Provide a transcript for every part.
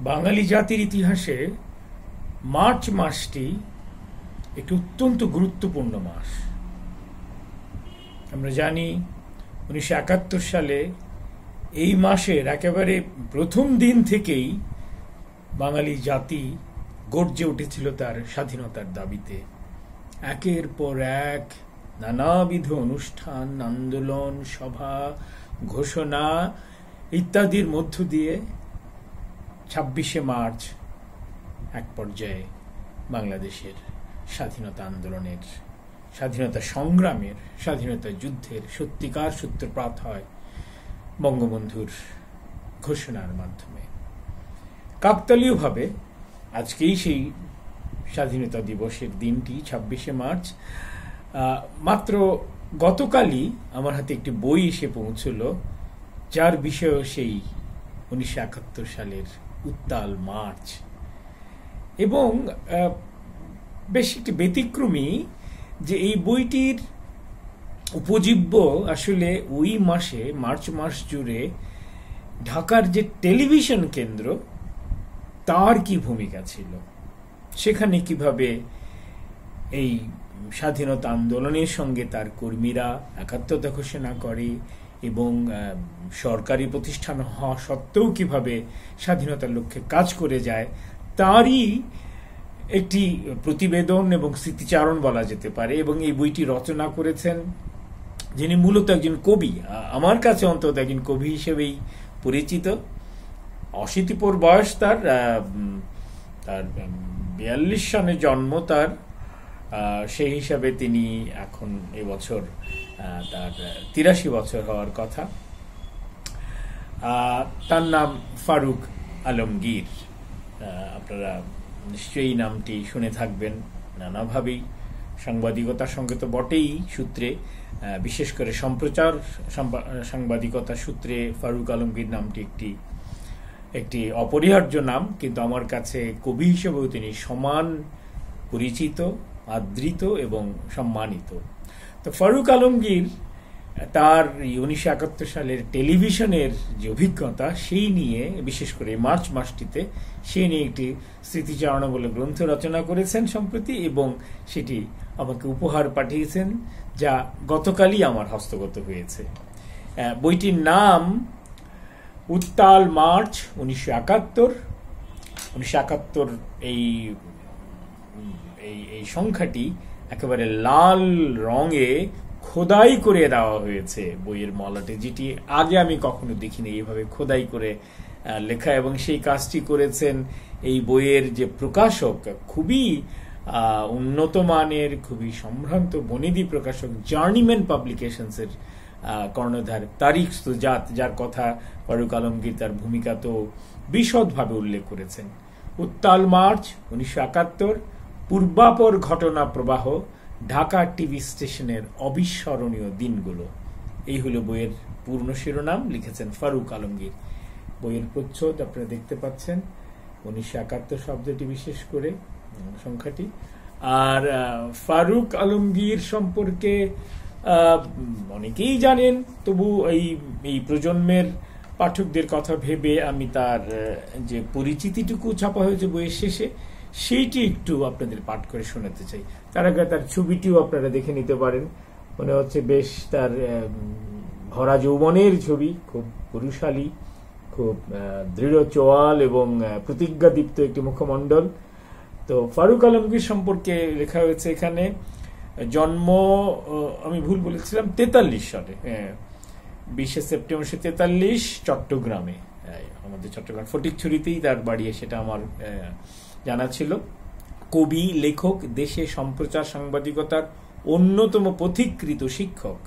বাঙালি জাতির ইতিহাসে মার্চ মাসটি একটি অত্যন্ত গুরুত্বপূর্ণ মাস। আমরা জানি 1971 সালে এই মাসের একেবারে প্রথম দিন থেকেই বাঙালি জাতি গর্জে উঠেছিল তার স্বাধীনতার দাবিতে। একের পর এক নানাবিধ অনুষ্ঠান, আন্দোলন, সভা, ঘোষণা ইত্যাদির মধ্য দিয়ে 26শে মার্চ এক পর্যায়ে বাংলাদেশের স্বাধীনতা আন্দোলনের, স্বাধীনতা সংগ্রামের, স্বাধীনতা যুদ্ধের সত্যিকার সূত্রপাত হয় বঙ্গবন্ধুর ঘোষণার মাধ্যমে। কাকতালীয়ভাবে আজকেই সেই স্বাধীনতা দিবসের দিনটি 26শে মার্চ। মাত্র গতকালই আমার হাতে একটি বই এসে পৌঁছল, যার বিষয় সেই 1971 সালের উত্তাল মার্চ। এবং বেশ একটি ব্যতিক্রমী যে এই বইটির উপজীব্য আসলে ওই মাসে, মার্চ মাস জুড়ে ঢাকার যে টেলিভিশন কেন্দ্র, তার কি ভূমিকা ছিল, সেখানে কিভাবে এই স্বাধীনতা আন্দোলনের সঙ্গে তার কর্মীরা একাত্মতা ঘোষণা করে এবং সরকারি প্রতিষ্ঠান হওয়া সত্ত্বেও কিভাবে স্বাধীনতার লক্ষ্যে কাজ করে যায়, তারই একটি প্রতিবেদন এবং স্মৃতিচারণ বলা যেতে পারে। এবং এই বইটি রচনা করেছেন যিনি মূলত একজন কবি, আমার কাছে অন্তত একজন কবি হিসেবেই পরিচিত। 80 বয়স তার, 42 সনে জন্ম তার। সেই হিসাবে তিনি এখন এবছর তার 83 বছর হওয়ার কথা। তার নাম ফারুক আলমগীর। আপনারা নিশ্চয়ই নামটি শুনে থাকবেন নানাভাবেই, সাংবাদিকতার সঙ্গে তো বটেই সূত্রে, বিশেষ করে সম্প্রচার সাংবাদিকতার সূত্রে ফারুক আলমগীর নামটি একটি অপরিহার্য নাম, কিন্তু আমার কাছে কবি হিসেবেও তিনি সমান পরিচিত, আদৃত এবং সম্মানিত। তো ফারুক আলমগীর তার 1971 সালের টেলিভিশনের যে অভিজ্ঞতা, সেই নিয়ে, বিশেষ করে মার্চ মাসটিতে, সেই নিয়ে একটি স্মৃতিচারণামূলক গ্রন্থ রচনা করেছেন সম্প্রতি, এবং সেটি আমাকে উপহার পাঠিয়েছেন, যা গতকালই আমার হস্তগত হয়েছে। বইটির নাম উত্তাল মার্চ 1971। 1971 এই সংখ্যাটি একেবারে লাল রঙে খোদাই করে দেওয়া হয়েছে বইয়ের মলাটে, যেটি আগে আমি কখনো দেখিনি এইভাবে খোদাই করে লেখা। এবং সেই কাজটি করেছেন এই বইয়ের যে প্রকাশক, খুবই উন্নত মানের, খুবই সম্ভ্রান্ত বনেদি প্রকাশক, জার্নিম্যান পাবলিকেশনসের কর্ণধার তারিক সুজাত, যার কথা ফারুক আলমগীর তার ভূমিকা তো বিশদভাবে উল্লেখ করেছেন। উত্তাল মার্চ 1971, পূর্বাপর ঘটনা প্রবাহ, ঢাকা টিভি স্টেশনের অবিস্মরণীয় দিনগুলো, এই হলো বইয়ের পূর্ণ শিরোনাম। লিখেছেন ফারুক আলমগীর। বইয়ের প্রচ্ছদ আপনারা দেখতে পাচ্ছেন, 1971 শব্দটি বিশেষ করে সংখ্যাটি। আর ফারুক আলমগীর সম্পর্কে অনেকেই জানেন, তবু এই প্রজন্মের পাঠকদের কথা ভেবে আমি তার যে পরিচিতিটুকু ছাপা হয়েছে বইয়ের শেষে, সেইটি একটু আপনাদের পাঠ করে শোনাতে চাই। তার আগে তার ছবিটিও আপনারা দেখে নিতে পারেন। মনে হচ্ছে বেশ তার ভরা যৌবনের ছবি, খুব পুরুষালী, খুব দৃঢ় চোয়াল এবং প্রতিজ্ঞাদীপ্ত একটি মুখমণ্ডল। তো ফারুক আলমগীর সম্পর্কে লেখা হয়েছে এখানে। জন্ম, আমি ভুল বলেছিলাম, 43 সালে, 20শে সেপ্টেম্বর 1943, চট্টগ্রামে, আমাদের চট্টগ্রাম ফটিকছড়িতেই তার বাড়ি, সেটা আমার জানা ছিল। কবি, লেখক, দেশে সম্প্রচার সাংবাদিকতার অন্যতম পথিকৃত শিক্ষক,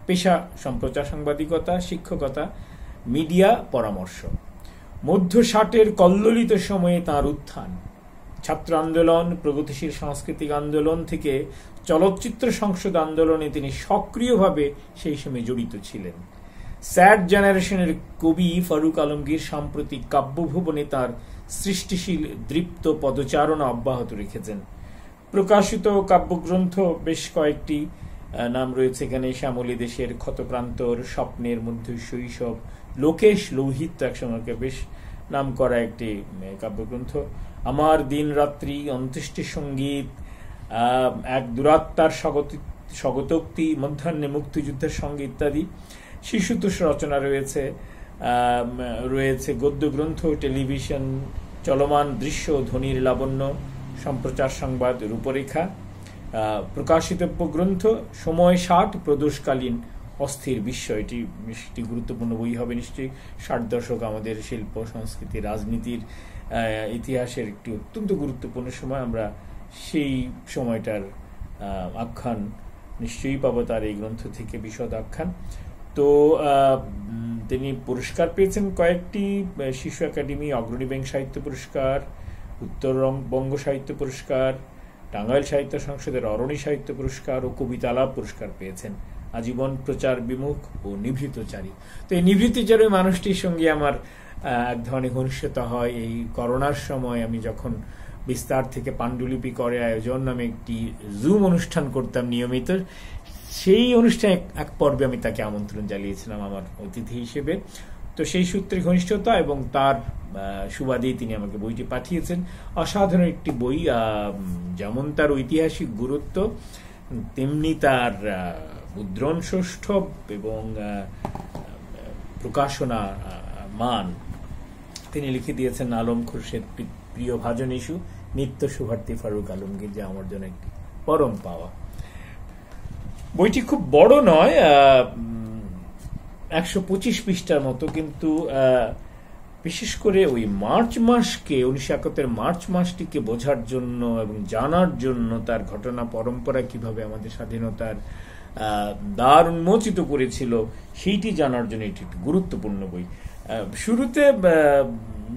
পেশা সম্প্রচার সাংবাদিকতা, শিক্ষকতা, মিডিয়া পরামর্শ। মধ্য 60-এর কল্লোলিত সময়ে তাঁর উত্থান, ছাত্র আন্দোলন, প্রগতিশীল সাংস্কৃতিক আন্দোলন থেকে চলচ্চিত্র সংসদ আন্দোলনে তিনি সক্রিয়ভাবে সেই সময় জড়িত ছিলেন। স্যাড জেনারেশনের কবি ফারুক আলমগীর সাম্প্রতিক কাব্যভুবনে তার সৃষ্টিশীল দৃপ্ত পদচারণা অব্যাহত রেখেছেন। প্রকাশিত কাব্যগ্রন্থ বেশ কয়েকটি, নাম রয়েছে এখানে শ্যামলী দেশের, ক্ষতপ্রান্তর, স্বপ্নের মধ্যে শৈশব, লোকেশ লৌহিত্য একসঙ্গে বেশ নাম করা একটি কাব্যগ্রন্থ। আমার দিন রাত্রি, অন্ত্যেষ্টি সঙ্গীত, এক দুরাত্মার স্বগতোক্তি, মধ্যাহ্নে মুক্তিযুদ্ধের সঙ্গে ইত্যাদি শিশুতোষ রচনা রয়েছে। রয়েছে গদ্যগ্রন্থ, টেলিভিশন, চলমান দৃশ্য, ধ্বনির লাবণ্য, সম্প্রচার সংবাদ, রূপরেখা, প্রকাশিতব্য গ্রন্থ, সময় 60, প্রদোষকালীন অস্থির বিশ্ব। এটি গুরুত্বপূর্ণ বই হবে নিশ্চয়ই। 60 দশক আমাদের শিল্প, সংস্কৃতি, রাজনীতির ইতিহাসের একটি অত্যন্ত গুরুত্বপূর্ণ সময়। আমরা সেই সময়টার আখ্যান নিশ্চয়ই পাবো তার এই গ্রন্থ থেকে, বিশদ আখ্যান। তো তিনি পুরস্কার পেয়েছেন কয়েকটি, শিশু একাডেমি অগ্রণী ব্যাংক সাহিত্য পুরস্কার, উত্তরবঙ্গ সাহিত্য পুরস্কার, টাঙ্গাইল সাহিত্য সংসদের অরণি সাহিত্য পুরস্কার ও কবিতা আলাপ পুরস্কার পেয়েছেন। আজীবন প্রচার বিমুখ ও নিভৃতচারী। তো এই নিভৃতচারী মানুষটির সঙ্গে আমার এক ধরনের ঘনিষ্ঠতা হয় এই করোনার সময়। আমি যখন বিস্তার থেকে পাণ্ডুলিপি করে আয়োজন নামে একটি জুম অনুষ্ঠান করতাম নিয়মিত, সেই অনুষ্ঠানে এক পর্বে আমি তাকে আমন্ত্রণ জানিয়েছিলাম আমার অতিথি হিসেবে। তো সেই সূত্রে ঘনিষ্ঠতা এবং তার সুবাদেই তিনি আমাকে বইটি পাঠিয়েছেন। অসাধারণ একটি বই, যেমন তার ঐতিহাসিক গুরুত্ব তেমনি তার মুদ্রণ সৌষ্ঠব এবং প্রকাশনা মান। তিনি লিখে দিয়েছেন আলম খুরশেদ প্রিয় ভাজন ইস্যু, নিত্য শুভার্থী ফারুক আলমগীর, যা আমার জন্য একটি পরম পাওয়া। বইটি খুব বড় নয়, 125 পৃষ্ঠার মতো, কিন্তু বিশেষ করে ওই মার্চ মাসকে, 1971 মার্চ মাসটিকে বোঝার জন্য এবং জানার জন্য, তার ঘটনা পরম্পরা কিভাবে আমাদের স্বাধীনতার দ্বার উন্মোচিত করেছিল, সেইটি জানার জন্য এটি একটি গুরুত্বপূর্ণ বই। শুরুতে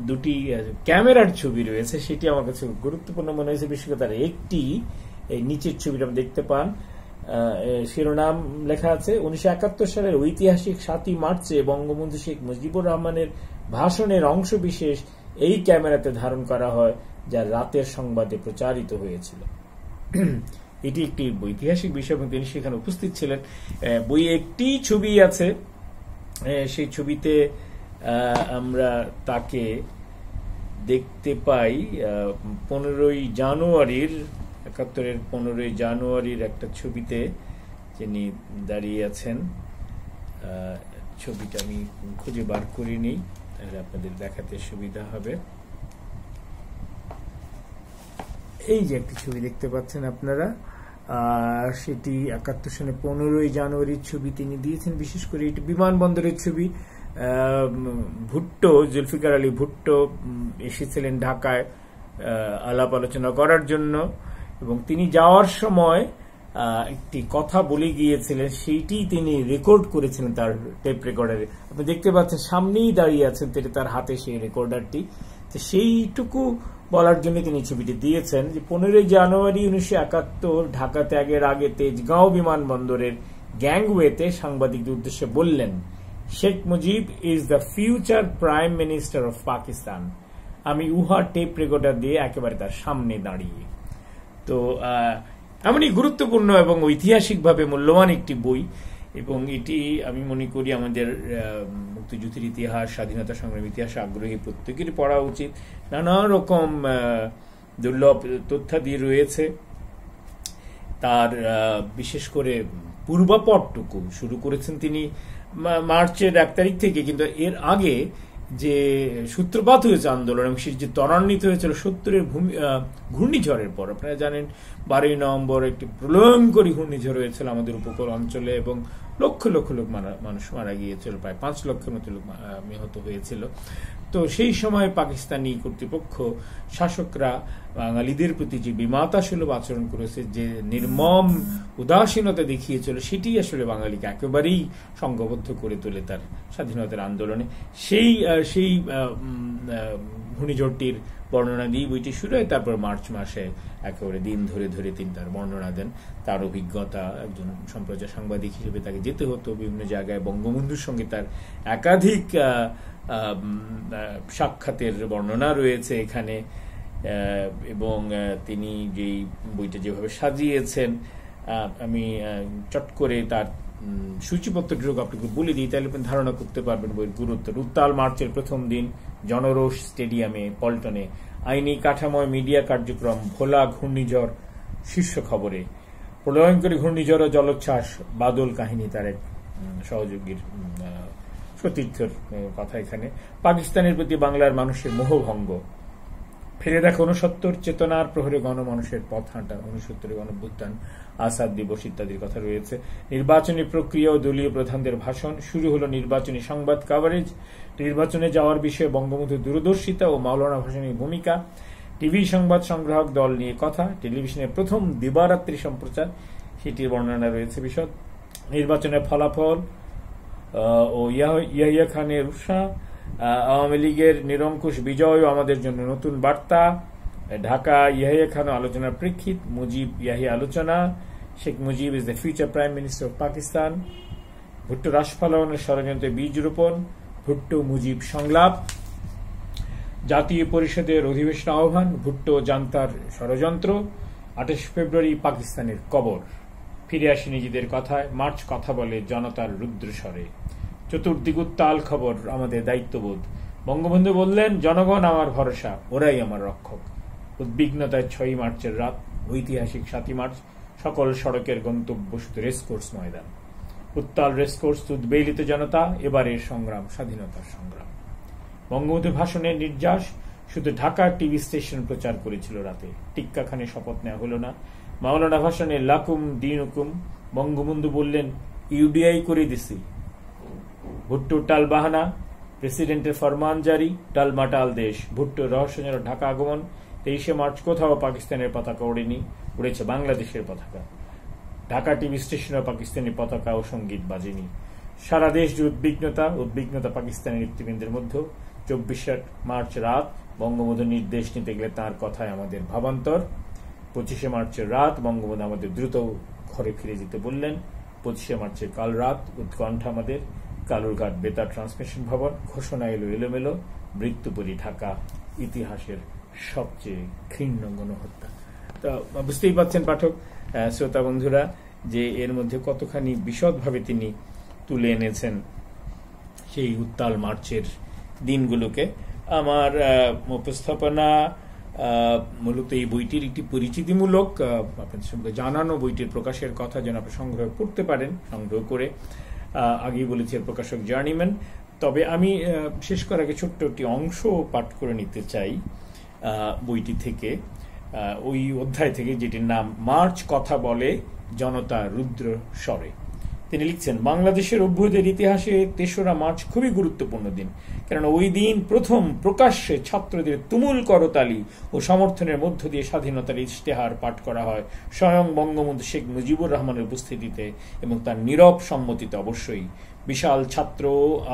দুটি ক্যামেরার ছবি রয়েছে, সেটি আমার কাছে গুরুত্বপূর্ণ মনে হয়েছে। বিশেষ করে তার একটি, এই নিচের ছবিটা দেখতে পান, শিরোনাম লেখা আছে 1971 সালের ঐতিহাসিক 7ই মার্চে বঙ্গবন্ধু শেখ মুজিবুর রহমানের ভাষণের অংশ বিশেষ এই ক্যামেরাতে ধারণ করা হয়, যা রাতের সংবাদে প্রচারিত হয়েছিল। এটি একটি ঐতিহাসিক বিষয় এবং তিনি সেখানে উপস্থিত ছিলেন। বই একটি ছবি আছে, সেই ছবিতে আমরা তাকে দেখতে পাই 15ই জানুয়ারির, 71-এর 15ই জানুয়ারির একটা ছবিতে যিনি দাঁড়িয়ে আছেন। ছবিটা আমি খুঁজে বার করিনি, তাহলে আপনাদের দেখাতে সুবিধা হবে। এই যে একটি ছবি দেখতে পাচ্ছেন আপনারা, সেটি 71 সালে 15ই জানুয়ারির ছবি তিনি দিয়েছেন। বিশেষ করে এটি বিমানবন্দরের ছবি। ভুট্টো, জুলফিকার আলী ভুট্টো এসেছিলেন ঢাকায় আলাপ আলোচনা করার জন্য, এবং তিনি যাওয়ার সময় একটি কথা বলে গিয়েছিলেন, সেইটি তিনি রেকর্ড করেছিলেন তার টেপ রেকর্ডারে। আপনি দেখতে পাচ্ছেন সামনেই দাঁড়িয়ে আছেন তিনি, তার হাতে সেই রেকর্ডারটি। তো সেইটুকু বলার জন্য তিনি ছবিটি দিয়েছেন যে 15ই জানুয়ারি 1971 ঢাকা ত্যাগের আগে তেজগাঁও বিমানবন্দরের গ্যাংওয়েতে সাংবাদিকদের উদ্দেশ্যে বললেন, Sheikh Mujib is the future prime minister of Pakistan. আমি উহা টেপ রেকর্ডার দিয়ে একেবারে তার সামনে দাঁড়িয়ে। তো এমনই গুরুত্বপূর্ণ এবং ঐতিহাসিকভাবে মূল্যবান একটি বই, এবং এটি আমি মনে করি আমাদের মুক্তিযুদ্ধের ইতিহাস, স্বাধীনতা সংগ্রাম ইতিহাস আগ্রহী প্রত্যেকেরই পড়া উচিত। নানা রকম দুর্লভ তথ্যাদি রয়েছে। তার বিশেষ করে পূর্বাপরটুকু শুরু করেছেন তিনি মার্চের 1 তারিখ থেকে, কিন্তু এর আগে যে সূত্রপাত হয়েছে আন্দোলন এবং সে যে ত্বরান্বিত হয়েছিল 70-এর ঘূর্ণিঝড়ের পর। আপনারা জানেন 12ই নভেম্বর একটি প্রলয়ঙ্করী ঘূর্ণিঝড় হয়েছিল আমাদের উপকূল অঞ্চলে, এবং লক্ষ লক্ষ লোক মানুষ মারা গিয়েছিল, প্রায় 5 লক্ষের মতো লোক নিহত হয়েছিল। তো সেই সময় পাকিস্তানি কর্তৃপক্ষ, শাসকরা বাঙালিদের প্রতি যে বিমাতাসুলভ আচরণ করেছে, যে নির্মম উদাসীনতা দেখিয়েছিল, সেটি আসলে বাঙালিকে একেবারেই সংঘবদ্ধ করে তোলে তার স্বাধীনতার আন্দোলনে। সেই ঘূর্ণিঝড়টির বর্ণনা দিয়ে বইটি শুরু হয়। তারপর মার্চ মাসে একেবারে দিন ধরে ধরে তিনি তার বর্ণনা দেন, তার অভিজ্ঞতা। একজন সম্প্রচার সাংবাদিক হিসেবে তাকে যেতে হতো বিভিন্ন জায়গায়। বঙ্গবন্ধুর সঙ্গে তার একাধিক সাক্ষাতের বর্ণনা রয়েছে এখানে, এবং তিনি যেই বইটা যেভাবে সাজিয়েছেন, আমি চট করে তার সূচিপত্রটি আপনাকে বলে দিই, তাহলে আপনি ধারণা করতে পারবেন বইয়ের গুরুত্ব। উত্তাল মার্চের প্রথম দিন জনরোষ স্টেডিয়ামে পল্টনে, আইনি কাঠামোয় মিডিয়া কার্যক্রম, ভোলা ঘূর্ণিঝড় শীর্ষ খবরে, প্রলয়ঙ্করী ঘূর্ণিঝড় ও জলোচ্ছ্বাস, বাদল কাহিনী তার এক সহযোগীর সতীর্থের কথা এখানে, পাকিস্তানের প্রতি বাংলার মানুষের মোহভঙ্গ, ফিরে দেখা 69 চেতনার প্রহরে গণমানুষের পথ হাঁটা, 69 গণঅভ্যুত্থান, আসাদ দিবস ইত্যাদির কথা রয়েছে। নির্বাচনী প্রক্রিয়া ও দলীয় প্রধানদের ভাষণ, শুরু হলো নির্বাচনী সংবাদ কভারেজ, নির্বাচনে যাওয়ার বিষয়ে বঙ্গবন্ধুর দূরদর্শিতা ও মাওলানা ভাসানীর ভূমিকা, টিভি সংবাদ সংগ্রাহক দল নিয়ে কথা, টেলিভিশনের প্রথম দিবারাত্রি সম্প্রচার, সেটির বর্ণনা রয়েছে বিশদ, নির্বাচনের ফলাফল ও ইয়াহিয়া খানের উৎসাহ, আওয়ামী লীগের নিরঙ্কুশ বিজয় ও আমাদের জন্য নতুন বার্তা, ঢাকা ইয়াহিয়া খান আলোচনার প্রেক্ষিত, মুজিব ইয়াহিয়া আলোচনা, Sheikh Mujib is the future prime minister of Pakistan, Bhutto রাষ্ট্রফলনের ষড়যন্ত্রে বীজ রোপণ, ভুট্টো মুজিব সংলাপ, জাতীয় পরিষদের অধিবেশন আহ্বান, ভুট্টো জান্তার ষড়যন্ত্র, 28 ফেব্রুয়ারি পাকিস্তানের কবর, ফিরে আসি নিজেদের কথায়, মার্চ কথা বলে জনতার রুদ্রস্বরে, চতুর্দিক উত্তাল খবর, আমাদের দায়িত্ববোধ, বঙ্গবন্ধু বললেন জনগণ আমার ভরসা, ওরাই আমার রক্ষক, উদ্বিগ্নতায় 6 মার্চের রাত, ঐতিহাসিক 7 মার্চ, সকল সড়কের গন্তব্য শুধু রেসকোর্স ময়দান, উত্তাল রেসকোর্স, উদ্বেলিত জনতা, এবারের সংগ্রাম স্বাধীনতার সংগ্রাম, বঙ্গবন্ধুর ভাষণের নির্যাস, শুধু ঢাকা টিভি স্টেশন প্রচার করেছিল রাতে, টিক্কা খানে শপথ নেওয়া হল না, মাওলানা ভাষণে লাকুম দিন হুকুম, বঙ্গবন্ধু বললেন ইউডিআই করে দিছি, ভুট্টো টাল বাহানা, প্রেসিডেন্টের ফরমান জারি, টালমাটাল দেশ, ভুট্টো রহস্যজনক ঢাকা আগমন, 23 মার্চ কোথাও পাকিস্তানের পতাকা ওড়েনি, উড়েছে বাংলাদেশের পতাকা, ঢাকা টিভি স্টেশনে পাকিস্তানি পতাকা ও সঙ্গীত বাজেনি, সারা দেশ উদ্বিগ্নতা পাকিস্তানি নেতৃবৃন্দের মধ্যে, 24 মার্চ রাত, বঙ্গবন্ধু নির্দেশ নিতে গেলে তাঁর কথায় আমাদের ভাবান্তর, 25 মার্চের রাত, বঙ্গবন্ধু আমাদের দ্রুত ঘরে ফিরে যেতে বললেন, 25 মার্চের কাল রাত, উৎকণ্ঠা আমাদের, কালুরঘাট বেতার ট্রান্সমিশন ভবন, ঘোষণা এলোমেলো, মৃত্যুপুরী ঢাকা, ইতিহাসের সবচেয়ে ঘৃণ্য গণহত্যা। তো বুঝতেই পারছেন পাঠক, শ্রোতা বন্ধুরা, যে এর মধ্যে কতখানি বিশদভাবে তিনি তুলে এনেছেন সেই উত্তাল মার্চের দিনগুলোকে। আমার উপস্থাপনা মূলত এই বইটির একটি পরিচিতিমূলক, আপনাদের সঙ্গে জানানো, বইটির প্রকাশের কথা যেন আপনি সংগ্রহ করতে পারেন, সংগ্রহ করে, আগেই বলেছি প্রকাশক জার্নিম্যান। তবে আমি শেষ করার আগে ছোট্ট একটি অংশ পাঠ করে নিতে চাই বইটি থেকে, ওই অধ্যায় থেকে, যেটির নাম মার্চ কথা বলে জনতা রুদ্র স্বরে। তিনি লিখছেন, বাংলাদেশের অভ্যুদয়ের ইতিহাসে 3রা মার্চ খুবই গুরুত্বপূর্ণ দিন, কেননা ওই দিন প্রথম প্রকাশ্যে ছাত্রদের তুমুল করতালি ও সমর্থনের মধ্য দিয়ে স্বাধীনতার ইশতেহার পাঠ করা হয় স্বয়ং বঙ্গবন্ধু শেখ মুজিবুর রহমানের উপস্থিতিতে এবং তার নীরব সম্মতিতে। অবশ্যই বিশাল ছাত্র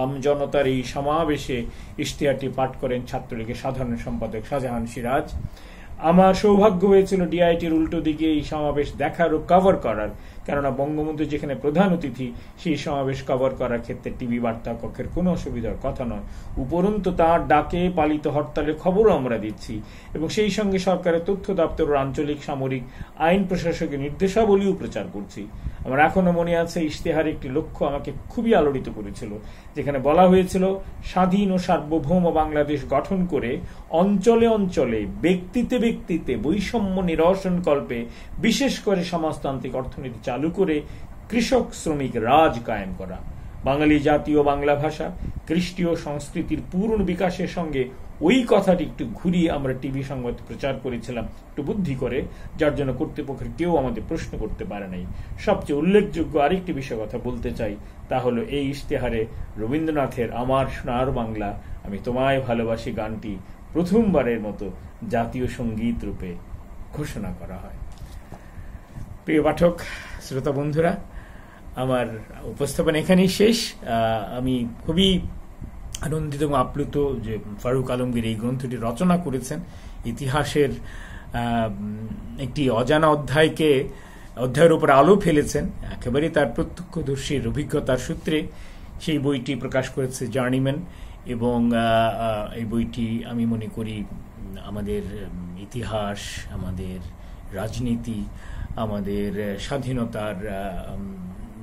আমজনতার এই সমাবেশে ইশতেহারটি পাঠ করেন ছাত্রলীগের সাধারণ সম্পাদক শাহজাহান সিরাজ। আমার সৌভাগ্য হয়েছিল ডিআইটির উল্টো দিকে এই সমাবেশ দেখার ও কভার করার, কেননা বঙ্গবন্ধু যেখানে প্রধান অতিথি, সেই সমাবেশ কভার করার ক্ষেত্রে টিভি বার্তা কক্ষের কোনো অসুবিধার কথা নয়। উপরন্তু তাঁর ডাকে পালিত হরতালের খবরও আমরা দিচ্ছি এবং সেই সঙ্গে সরকারের তথ্য দপ্তর ও আঞ্চলিক সামরিক আইন প্রশাসকের নির্দেশাবলীও প্রচার করছি। আমার এখনো মনে আছে, ইশতেহার একটি লক্ষ্য আমাকে খুবই আলোড়িত করেছিল, যেখানে বলা হয়েছিল স্বাধীন ও সার্বভৌম বাংলাদেশ গঠন করে অঞ্চলে অঞ্চলে, ব্যক্তিতে ব্যক্তিতে বৈষম্য নিরসন কল্পে, বিশেষ করে সমাজতান্ত্রিক অর্থনীতি চালু করে কৃষক শ্রমিক রাজ কায়েম করা, বাঙালি জাতীয় বাংলা ভাষা, কৃষ্টিয় সংস্কৃতির পূর্ণ বিকাশের সঙ্গে ওই কথাটি একটু ঘুরিয়ে আমরা টিভি সংবাদ প্রচার করেছিলাম একটু বুদ্ধি করে, যার জন্য কর্তৃপক্ষের কেউ আমাদের প্রশ্ন করতে পারে নাই। সবচেয়ে উল্লেখযোগ্য আরেকটি বিষয় কথা বলতে চাই, তা হলো এই ইশতেহারে রবীন্দ্রনাথের আমার সোনার বাংলা আমি তোমায় ভালোবাসি গানটি প্রথমবারের মতো জাতীয় সঙ্গীত রূপে ঘোষণা করা হয়। প্রিয় পাঠক, শ্রোতা বন্ধুরা, আমার উপস্থাপনা এখানেই শেষ। আমি খুবই আনন্দিত এবং আপ্লুত যে ফারুক আলমগীর এই গ্রন্থটি রচনা করেছেন। ইতিহাসের একটি অজানা অধ্যায়ের উপর আলো ফেলেছেন, একেবারে তার প্রত্যক্ষদর্শীর অভিজ্ঞতার সূত্রে সেই বইটি প্রকাশ করেছে জার্নিম্যান। এবং এই বইটি আমি মনে করি আমাদের ইতিহাস, আমাদের রাজনীতি, আমাদের স্বাধীনতার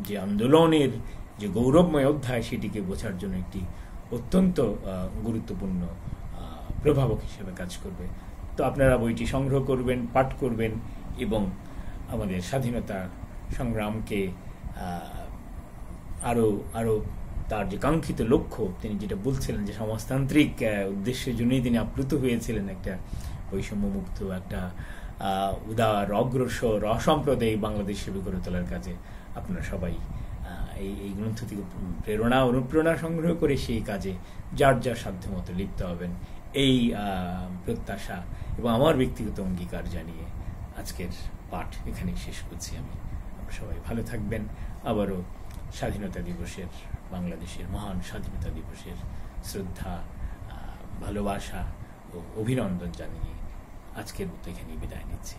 যে আন্দোলনের যে গৌরবময় অধ্যায় সেটিকে বোঝার জন্য একটি অত্যন্ত গুরুত্বপূর্ণ প্রভাবক হিসেবে কাজ করবে। তো আপনারা বইটি সংগ্রহ করবেন, পাঠ করবেন এবং আমাদের স্বাধীনতা সংগ্রামকে আরো আরো তার যে কাঙ্ক্ষিত লক্ষ্য, তিনি যেটা বলছিলেন যে সমাজতান্ত্রিক উদ্দেশ্যের জন্যই তিনি আপ্লুত হয়েছিলেন, একটা বৈষম্যমুক্ত, একটা উদার, অগ্রসর, অসাম্প্রদায়িক বাংলাদেশ হিসেবে গড়ে তোলার কাজে আপনারা সবাই এই গ্রন্থ থেকে প্রেরণা, অনুপ্রেরণা সংগ্রহ করে সেই কাজে যার যার সাধ্য মতো লিপ্ত হবেন, এই প্রত্যাশা এবং আমার ব্যক্তিগত অঙ্গীকার জানিয়ে আজকের পাঠ এখানেই শেষ করছি আমি। আপনারা সবাই ভালো থাকবেন। আবারও স্বাধীনতা দিবসের, বাংলাদেশের মহান স্বাধীনতা দিবসের শ্রদ্ধা, ভালোবাসা ও অভিনন্দন জানিয়ে আজকের মতো এখানেই বিদায় নিচ্ছি।